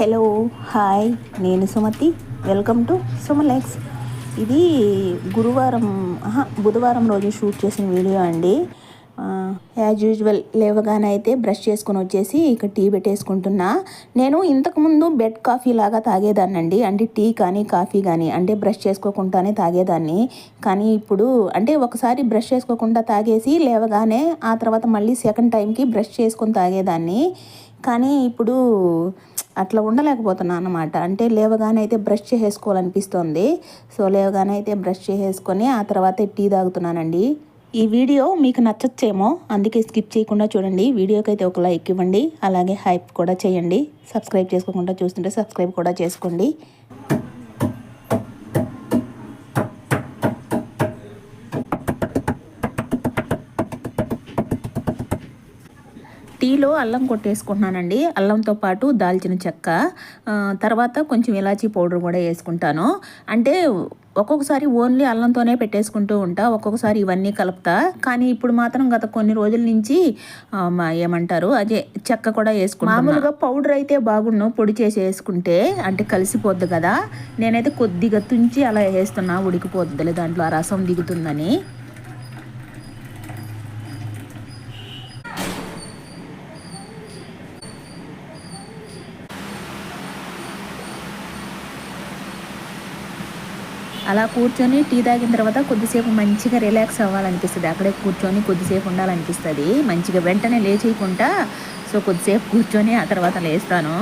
Hello hi, నేను Sumathi. Welcome to సుమలెక్స్. ఇది బుధవారం రోజు షూట్ చేసిన వీడియో అండి. యాజ్ యూజువల్ లేవగానే అయితే బ్రష్ చేసుకొని వచ్చేసి ఇక టీ పెట్టేసుకుంటున్నా. నేను ఇంతకుముందు బెడ్ కాఫీ లాగా తాగేదాన్ని అండి. అంటే టీ కానీ కాఫీ కానీ అంటే బ్రష్ చేసుకోకుండానే తాగేదాన్ని. కానీ ఇప్పుడు అంటే ఒకసారి బ్రష్ చేసుకోకుండా తాగేసి లేవగానే ఆ తర్వాత మళ్ళీ సెకండ్ టైంకి బ్రష్ చేసుకొని తాగేదాన్ని. కానీ ఇప్పుడు అట్లా ఉండలేకపోతున్నాను అన్నమాట. అంటే లేవగానే అయితే బ్రష్ చేసేసుకోవాలనిపిస్తుంది. సో లేవగానే అయితే బ్రష్ చేసేసుకొని ఆ తర్వాత టీ తాగుతున్నానండి. ఈ వీడియో మీకు నచ్చచ్చేమో, అందుకే స్కిప్ చేయకుండా చూడండి. వీడియోకి అయితే ఒక లైక్ ఇవ్వండి, అలాగే హైప్ కూడా చేయండి. సబ్స్క్రైబ్ చేసుకోకుండా చూస్తుంటే సబ్స్క్రైబ్ కూడా చేసుకోండి. టీలో అల్లం కొట్టేసుకుంటున్నానండి. అల్లంతో పాటు దాల్చిన చెక్క, తర్వాత కొంచెం ఇలాచీ పౌడర్ కూడా వేసుకుంటాను. అంటే ఒక్కొక్కసారి ఓన్లీ అల్లంతోనే పెట్టేసుకుంటూ ఉంటా, ఒక్కొక్కసారి ఇవన్నీ కలుపుతా. కానీ ఇప్పుడు మాత్రం గత కొన్ని రోజుల నుంచి ఏమంటారు అదే చెక్క కూడా వేసుకుంటా. మామూలుగా పౌడర్ అయితే బాగుండు, పొడి చేసి వేసుకుంటే అంటే కలిసిపోద్ది కదా. నేనైతే కొద్దిగా తుంచి అలా వేస్తున్నా, ఉడికిపోద్దిలే దాంట్లో ఆ రసం దిగుతుందని. అలా కూర్చొని టీ తాగిన తర్వాత కొద్దిసేపు మంచిగా రిలాక్స్ అవ్వాలనిపిస్తుంది. అక్కడే కూర్చొని కొద్దిసేపు ఉండాలనిపిస్తుంది మంచిగా. వెంటనే లేచేయకుండా సో కొద్దిసేపు కూర్చొని ఆ తర్వాత లేస్తాను.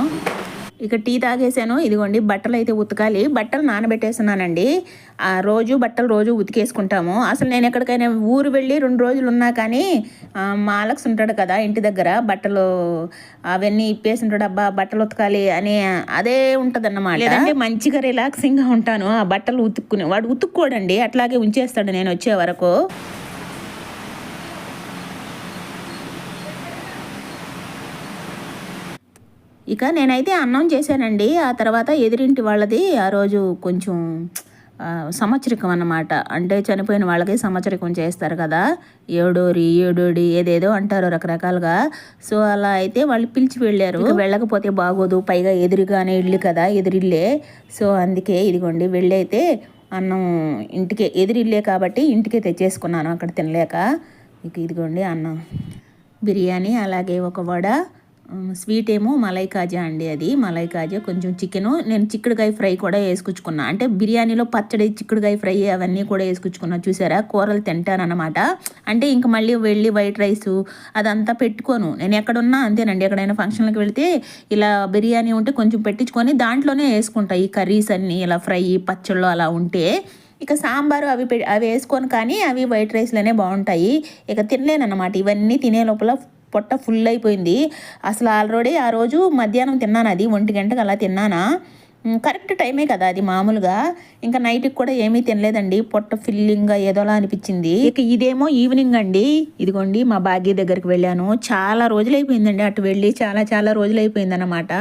ఇక టీ తాగేసాను. ఇదిగోండి బట్టలు అయితే ఉతకాలి. బట్టలు నానబెట్టేస్తున్నానండి. బట్టలు రోజు ఉతికేసుకుంటాము. అసలు నేను ఎక్కడికైనా ఊరు వెళ్ళి 2 రోజులు ఉన్నా కానీ మా అలక్స్ ఉంటాడు కదా ఇంటి దగ్గర, బట్టలు అవన్నీ ఇప్పేసి ఉంటాడు. అబ్బా బట్టలు ఉతకాలి అని అదే ఉంటుంది అన్నమాట. లేదంటే మంచిగా రిలాక్సింగ్గా ఉంటాను. ఆ బట్టలు ఉతుక్కుని వాడు ఉతుక్కోడండి, అట్లాగే ఉంచేస్తాడు నేను వచ్చే వరకు. ఇక నేనైతే అన్నం చేశానండి. ఆ తర్వాత ఎదురింటి వాళ్ళది ఆ రోజు కొంచెం సంవత్సరికం అన్నమాట. అంటే చనిపోయిన వాళ్ళకి సంవత్సరికం చేస్తారు కదా, ఏడోడి ఏదేదో అంటారు రకరకాలుగా. సో అలా అయితే వాళ్ళు పిలిచి వెళ్ళారు. వెళ్ళకపోతే బాగోదు, పైగా ఎదురుగానే ఇల్లు కదా, ఎదురిల్లే. సో అందుకే ఇదిగోండి వెళ్ళి అయితే అన్నం ఇంటికే, ఎదురిల్లే కాబట్టి ఇంటికే తెచ్చేసుకున్నాను అక్కడ తినలేక. ఇక ఇదిగోండి అన్నం, బిర్యానీ, అలాగే ఒక వడ, స్వీట్ ఏమో మలై కాజా అండి. అది మలై కాజా, కొంచెం చికెను. నేను చిక్కుడుకాయ ఫ్రై కూడా వేసుకొచ్చుకున్నా. అంటే బిర్యానీలో పచ్చడి, చిక్కుడుకాయ ఫ్రై అవన్నీ కూడా వేసుకొచ్చుకున్నా. చూసారా, కూరలు తింటానన్నమాట. అంటే ఇంక మళ్ళీ వెళ్ళి వైట్ రైస్ అదంతా పెట్టుకోను. నేను ఎక్కడున్నా అంతేనండి. ఎక్కడైనా ఫంక్షన్లకు వెళితే ఇలా బిర్యానీ ఉంటే కొంచెం పెట్టించుకొని దాంట్లోనే వేసుకుంటా ఈ కర్రీస్ అన్నీ, ఇలా ఫ్రై పచ్చళ్ళు అలా ఉంటే. ఇక సాంబారు అవి వేసుకొని, కానీ అవి వైట్ రైస్లోనే బాగుంటాయి. ఇక తినలేనన్నమాట. ఇవన్నీ తినే లోపల పొట్ట ఫుల్ అయిపోయింది. అసలు ఆల్రెడీ ఆ రోజు మధ్యాహ్నం తిన్నాను, అది 1 గంటకు అలా తిన్నానా. కరెక్ట్ టైమే కదా అది మామూలుగా. ఇంకా నైట్కి కూడా ఏమీ తినలేదండి, పొట్ట ఫిల్లింగ్గా ఏదోలా అనిపించింది. ఇక ఇదేమో ఈవినింగ్ అండి. ఇదిగోండి మా భాగ్య దగ్గరికి వెళ్ళాను. చాలా రోజులు అయిపోయిందండి అటు వెళ్ళి, చాలా రోజులు అయిపోయింది అనమాట.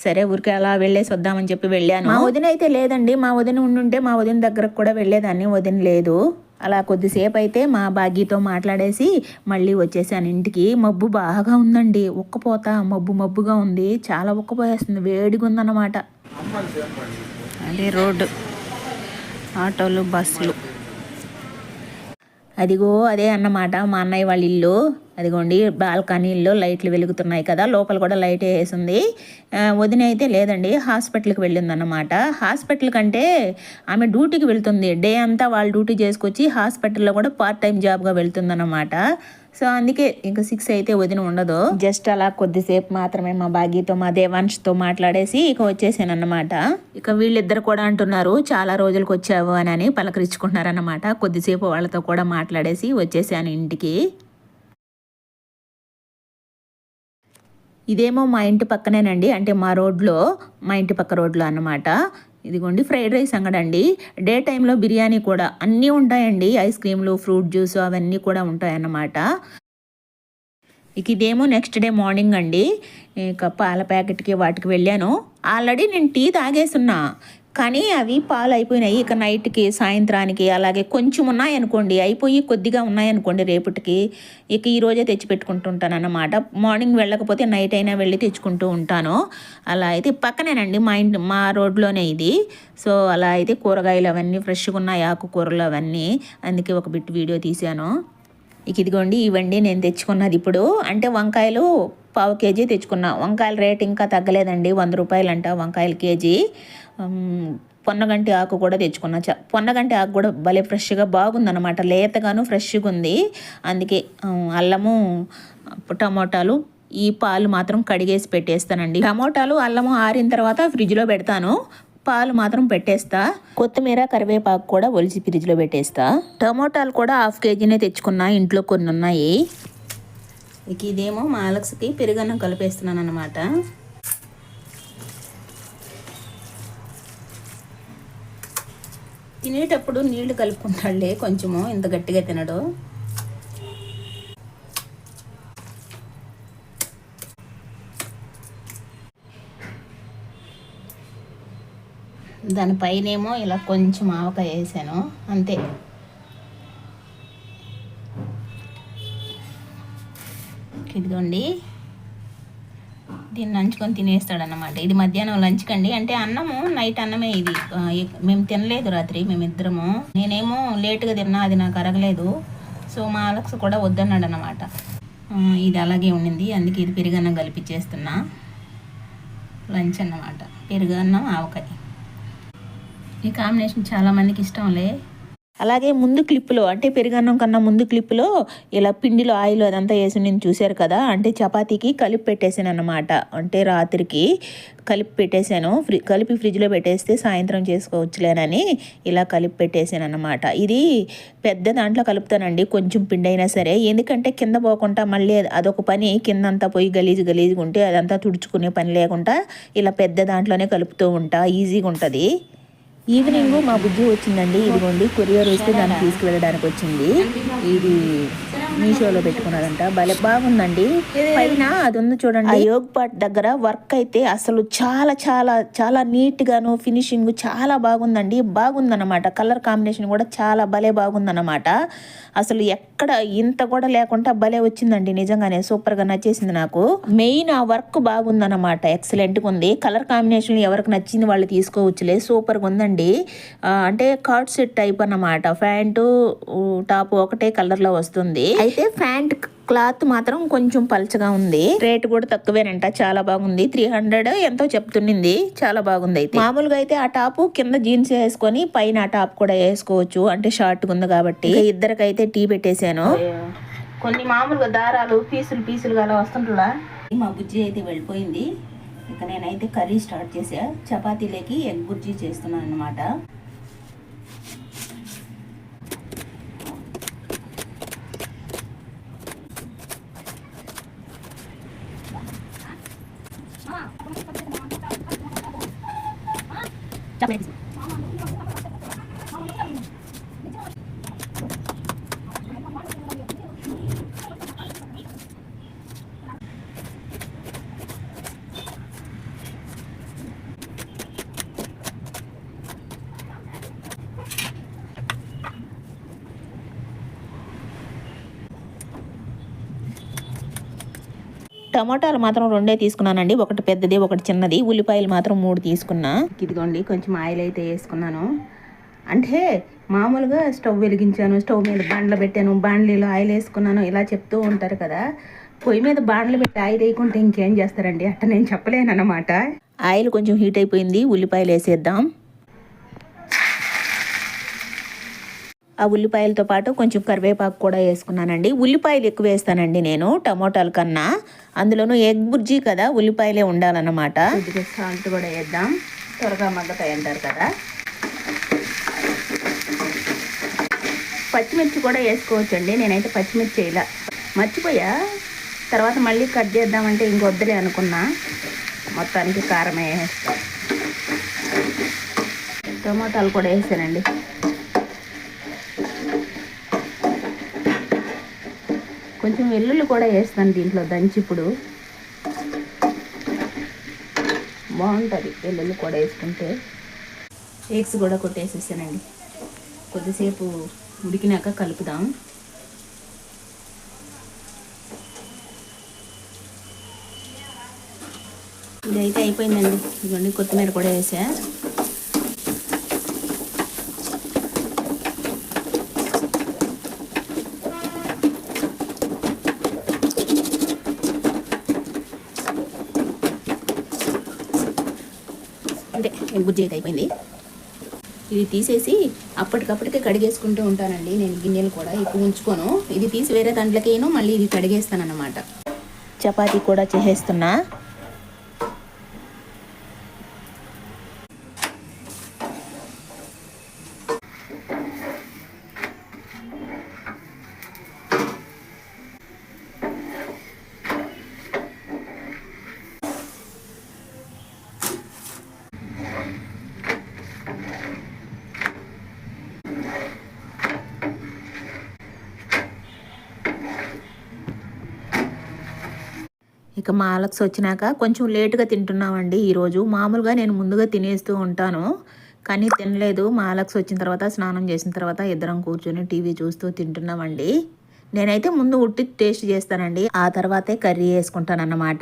సరే ఊరికే అలా వెళ్ళేసి వద్దామని చెప్పి వెళ్ళాను. మా వదిన అయితే లేదండి. మా వదిన ఉండుంటే మా వదిన దగ్గరకు కూడా వెళ్ళేదాన్ని, వదిన లేదు. అలా కొద్దిసేపు అయితే మా భాగ్యతో మాట్లాడేసి మళ్ళీ వచ్చేసాను ఇంటికి. మబ్బు బాగా ఉందండి, ఉక్కపోత మబ్బుగా ఉంది, చాలా ఉక్కపోయేస్తుంది, వేడిగా ఉందన్నమాట. అదే రోడ్డు, ఆటోలు, బస్సులు. అదిగో అదే అన్నమాట మా అన్నయ్య వాళ్ళ ఇల్లు. అదిగోండి బాల్కనీల్లో లైట్లు వెలుగుతున్నాయి కదా, లోపల కూడా లైట్ వేసింది. వదిన అయితే లేదండి, హాస్పిటల్కి వెళ్ళిందన్నమాట. హాస్పిటల్ కంటే ఆమె డ్యూటీకి వెళ్తుంది. డే అంతా వాళ్ళు డ్యూటీ చేసుకొచ్చి హాస్పిటల్లో కూడా పార్ట్ టైం జాబ్గా వెళ్తుందన్నమాట. సో అందుకే ఇంకా 6 అయితే వదిన ఉండదు. జస్ట్ అలా కొద్దిసేపు మాత్రమే మా భాగ్యతో, మా దేవాంష్తో మాట్లాడేసి ఇక వచ్చేసాను అన్నమాట. ఇక వీళ్ళిద్దరు కూడా అంటున్నారు చాలా రోజులకు వచ్చావు అని పలకరించుకుంటున్నారన్నమాట. కొద్దిసేపు వాళ్ళతో కూడా మాట్లాడేసి వచ్చేసాను ఇంటికి. ఇదేమో మా ఇంటి పక్కనేనండి, అంటే మా ఇంటి పక్క రోడ్లో అన్నమాట. ఇదిగోండి ఫ్రైడ్ రైస్ అంగడండి. డే టైంలో బిర్యానీ కూడా అన్నీ ఉంటాయండి, ఐస్ క్రీమ్లు, ఫ్రూట్ జ్యూస్ అవన్నీ కూడా ఉంటాయన్నమాట. ఇక ఇదేమో నెక్స్ట్ డే మార్నింగ్ అండి. ఇక పాల ప్యాకెట్కి వాటికి వెళ్ళాను. ఆల్రెడీ నేను టీ తాగేస్తున్నా, కానీ అవి పాలు అయిపోయినాయి. ఇక నైట్కి సాయంత్రానికి అలాగే కొంచెం ఉన్నాయనుకోండి, అయిపోయి కొద్దిగా ఉన్నాయనుకోండి రేపటికి, ఇక ఈరోజే తెచ్చి పెట్టుకుంటుంటాను అన్నమాట. మార్నింగ్ వెళ్ళకపోతే నైట్ అయినా వెళ్ళి తెచ్చుకుంటూ ఉంటాను. అలా అయితే పక్కనేనండి మా రోడ్లోనే ఇది. సో అలా అయితే కూరగాయలు అవన్నీ ఫ్రెష్గా ఉన్నాయి, ఆకుకూరలు అవన్నీ. అందుకే ఒక బిట్ వీడియో తీశాను. ఇక ఇదిగోండి ఇవ్వండి నేను తెచ్చుకున్నది ఇప్పుడు. అంటే వంకాయలు 1/2 కేజీ తెచ్చుకున్నా. వంకాయల రేట్ ఇంకా తగ్గలేదండి, 100 రూపాయలు అంట వంకాయలు కేజీ. పొన్నగంటి ఆకు కూడా తెచ్చుకున్నా. పొన్నగంటి ఆకు కూడా భలే ఫ్రెష్గా బాగుందన్నమాట, లేతగాను ఫ్రెష్గా ఉంది. అందుకే అల్లము, టమోటాలు, ఈ పాలు మాత్రం కడిగేసి పెట్టేస్తానండి. టమోటాలు అల్లము ఆరిన తర్వాత ఫ్రిడ్జ్లో పెడతాను, పాలు మాత్రం పెట్టేస్తా. కొత్తిమీర కరివేపాకు కూడా ఒలిచి ఫ్రిడ్జ్లో పెట్టేస్తా. టమోటాలు కూడా 1/2 కేజీనే తెచ్చుకున్నా, ఇంట్లో కొన్ని ఉన్నాయి. ఇక ఇదేమో మా అలక్స్కి పెరుగన్నం కలిపేస్తున్నాను అన్నమాట. తినేటప్పుడు నీళ్లు కలుపుకుంటాడులే, కొంచెము ఇంత గట్టిగా తినడు. దానిపైనేమో ఇలా కొంచెం ఆవకాయ వేసాను అంతే. ఇదిగోండి దీన్ని నంచుకొని తినేస్తాడన్నమాట. ఇది మధ్యాహ్నం లంచ్ కండి, అంటే అన్నము నైట్ అన్నమే ఇది. మేము తినలేదు రాత్రి మేమిద్దరము. నేనేమో లేట్గా తిన్నా, అది నాకు అరగలేదు. సో మా అలక్స్ కూడా వద్దన్నాడు అన్నమాట. ఇది అలాగే ఉండింది, అందుకే ఇది పెరుగన్నం కలిపిచ్చేస్తున్నా. లంచ్ అన్నమాట, పెరుగన్నం ఆవకాయ. ఈ కాంబినేషన్ చాలామందికి ఇష్టంలే. అలాగే ముందు క్లిప్లో, అంటే పెరుగన్నం కన్నా ముందు క్లిప్లో ఇలా పిండిలో ఆయిల్ అదంతా వేసి నేను చూశారు కదా, అంటే చపాతీకి కలిపి పెట్టేసాను అన్నమాట. అంటే రాత్రికి కలిపి పెట్టేశాను, కలిపి ఫ్రిడ్జ్లో పెట్టేస్తే సాయంత్రం చేసుకోవచ్చులేనని ఇలా కలిపి పెట్టేశాను అన్నమాట. ఇది పెద్ద దాంట్లో కలుపుతానండి, కొంచెం పిండి అయినా సరే, ఎందుకంటే కింద పోకుండా మళ్ళీ అదొక పని, కిందంతా పోయి గలీజ్గా ఉంటే అదంతా తుడుచుకునే పని లేకుండా ఇలా పెద్ద దాంట్లోనే కలుపుతూ ఉంటా, ఈజీగా ఉంటుంది. ఈవినింగ్ మా బుజ్జి వచ్చిందండి, ఇదిగోండి కొరియర్ వస్తే దాన్ని తీసుకువెళ్ళడానికి వచ్చింది. ఇది మీషోలో పెట్టుకున్నదంట, భలే బాగుందండి. పైన అది ఉంది చూడండి, యోగ్ పాట్ దగ్గర వర్క్ అయితే అసలు చాలా చాలా చాలా నీట్గాను, ఫినిషింగ్ చాలా బాగుందండి. బాగుందన్నమాట, కలర్ కాంబినేషన్ కూడా చాలా భలే బాగుందన్నమాట. అసలు ఎక్కడ ఇంత కూడా లేకుండా భలే వచ్చిందండి, నిజంగానే సూపర్గా నచ్చేసింది నాకు. మెయిన్ ఆ వర్క్ బాగుందన్నమాట, ఎక్సలెంట్గా ఉంది. కలర్ కాంబినేషన్ ఎవరికి నచ్చింది వాళ్ళు తీసుకోవచ్చులే, సూపర్గా ఉందండి. అంటే కార్డ్ సెట్ టైప్ అన్నమాట, ప్యాంటు టాప్ ఒకటే కలర్లో వస్తుంది. అయితే ప్యాంట్ క్లాత్ మాత్రం కొంచెం పల్చగా ఉంది, రేట్ కూడా తక్కువేనంట, చాలా బాగుంది. 300 ఎంతో చెప్తున్నింది, చాలా బాగుంది. అయితే మామూలుగా అయితే ఆ టాప్ కింద జీన్స్ వేసుకొని పైన ఆ టాప్ కూడా వేసుకోవచ్చు, అంటే షార్ట్గా ఉంది కాబట్టి. ఇద్దరికైతే టీ పెట్టేశాను. కొన్ని మామూలుగా దారాలు పీసులుగా అలా వస్తుంటా. మా బుజ్జి అయితే వెళ్ళిపోయింది. ఇక నేనైతే కర్రీ స్టార్ట్ చేసా. చపాతీలోకి ఎగ్ బుర్జీ చేస్తున్నాను అన్నమాట. టమాటాలు మాత్రం 2 తీసుకున్నానండి, ఒకటి పెద్దది ఒకటి చిన్నది. ఉల్లిపాయలు మాత్రం 3 తీసుకున్నా. ఇదిగోండి కొంచెం ఆయిల్ అయితే వేసుకున్నాను. అంటే మామూలుగా స్టవ్ వెలిగించాను, స్టవ్ మీద బాండ్లు పెట్టాను, బాండ్లీలో ఆయిల్ వేసుకున్నాను, ఇలా చెప్తూ ఉంటారు కదా. పొయ్యి మీద బాండ్లు పెట్టి ఆయిల్ వేయకుంటే ఇంకేం చేస్తారండి, అట్ట నేను చెప్పలేను అన్నమాట. ఆయిల్ కొంచెం హీట్ అయిపోయింది, ఉల్లిపాయలు వేసేద్దాం. ఆ ఉల్లిపాయలతో పాటు కొంచెం కరివేపాకు కూడా వేసుకున్నానండి. ఉల్లిపాయలు ఎక్కువ వేస్తానండి నేను టమోటాల కన్నా, అందులోనూ ఎగ్ బుర్జీ కదా, ఉల్లిపాయలే ఉండాలన్నమాట. కొద్దిగా సాల్ట్ కూడా వేద్దాం, త్వరగా మగ్గుతాయి అంటారు కదా. పచ్చిమిర్చి కూడా వేసుకోవచ్చండి, నేనైతే పచ్చిమిర్చి వేయాల, మర్చిపోయా. తర్వాత మళ్ళీ కట్ చేద్దామంటే ఇంకొద్దులే అనుకున్నా, మొత్తానికి కారమే వేస్తా. టమోటాలు కూడా వేసానండి. కొంచెం వెల్లుల్లి కూడా వేస్తాను దీంట్లో దంచి, ఇప్పుడు బాగుంటుంది వెల్లుల్లి కూడా వేసుకుంటే. ఎగ్స్ కూడా కొట్టేసేసానండి. కొద్దిసేపు ఉడికినాక కలుపుదాం. ఇదైతే అయిపోయిందండి. ఇదిగోండి కొత్తిమీర కూడా వేసా. అంటే బుజ్జి అయితే అయిపోయింది. ఇది తీసేసి అప్పటికప్పటికే కడిగేసుకుంటూ ఉంటానండి నేను. గిన్నెలు కూడా ఎక్కువ ఉంచుకోను. ఇది తీసి వేరే దాంట్లోకేను మళ్ళీ ఇది కడిగేస్తాను అన్నమాట. చపాతీ కూడా చేసేస్తున్నా. ఇక మా అలక్స్ వచ్చినాక కొంచెం లేటుగా తింటున్నామండి ఈరోజు. మామూలుగా నేను ముందుగా తినేస్తూ ఉంటాను, కానీ తినలేదు. మా అలక్స్ వచ్చిన తర్వాత స్నానం చేసిన తర్వాత ఇద్దరం కూర్చొని టీవీ చూస్తూ తింటున్నామండి. నేనైతే ముందు ఉట్టి టేస్ట్ చేస్తానండి, ఆ తర్వాతే కర్రీ వేసుకుంటాను అన్నమాట.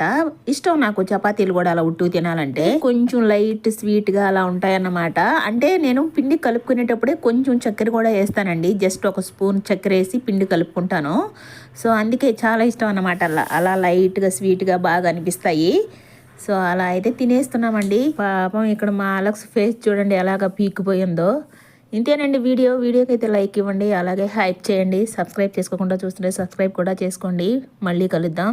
ఇష్టం నాకు చపాతీలు కూడా అలా ఉట్టు తినాలంటే. కొంచెం లైట్ స్వీట్గా అలా ఉంటాయన్నమాట. అంటే నేను పిండి కలుపుకునేటప్పుడే కొంచెం చక్కెర కూడా వేస్తానండి. జస్ట్ ఒక స్పూన్ చక్కెర వేసి పిండి కలుపుకుంటాను. సో అందుకే చాలా ఇష్టం అన్నమాట. అలా అలా లైట్గా స్వీట్గా బాగా అనిపిస్తాయి. సో అలా అయితే తినేస్తున్నామండి. పాపం ఇక్కడ మా అలక్స్ ఫేస్ చూడండి ఎలాగ పీకిపోయిందో. ఇంతేనండి వీడియోకి అయితే లైక్ ఇవ్వండి, అలాగే హైప్ చేయండి. సబ్స్క్రైబ్ చేసుకోకుండా చూస్తుంటే సబ్స్క్రైబ్ కూడా చేసుకోండి. మళ్ళీ కలుద్దాం.